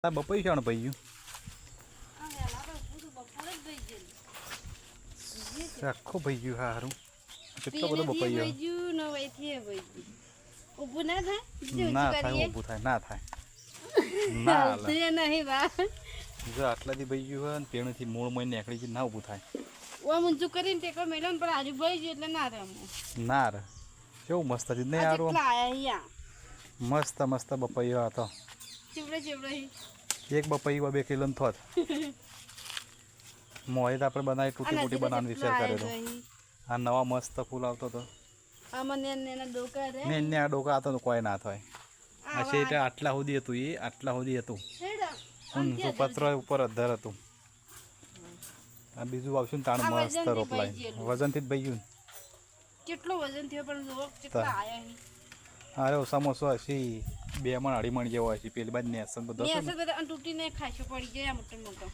તા બપોઈ છે ભાઈ ગયું આખો ભાઈ ગયું હારું કેટલો બધો બપોઈ ના થાય ઊભું થાય ના થાય ના જો આટલાથી ભાઈ ગયું હોય ને પેણથી મૂળ મહિને નીકળી ગયું ના ઊભું થાય ઊંચું કરીને ટેકો મેળો ને પણ આજુ ભાઈ ગયું એટલે ના રમો ના રે કેવું મસ્ત હતી નહીં હારું મસ્ત મસ્ત બપૈયો હતો એક બપૈયો 2 કિલો થોત મોહે તો આપણે બનાવી તૂટી ફૂટી બનાવવાનો વિચાર કરેલો આ નવા મસ્ત ફૂલ આવતો હતો ને આ ડોકા હતો કોઈ ના થાય આ છે આટલા સુધી હતું એ આટલા સુધી હતું ઊંચું પત્ર ઉપર અધર હતું આ બીજું આવશે ને તાણ મસ્ત રોપલાય વજનથી જ ભાઈ ગયું કેટલો વજન થયો પણ કેટલા આયા અરે સમોસો હશી 2 મણ 2.5 મણ જેવો હશે પેલી બાજુ નેસન બધો તૂટીને ખાશો પડી ગયા મોટો મોટો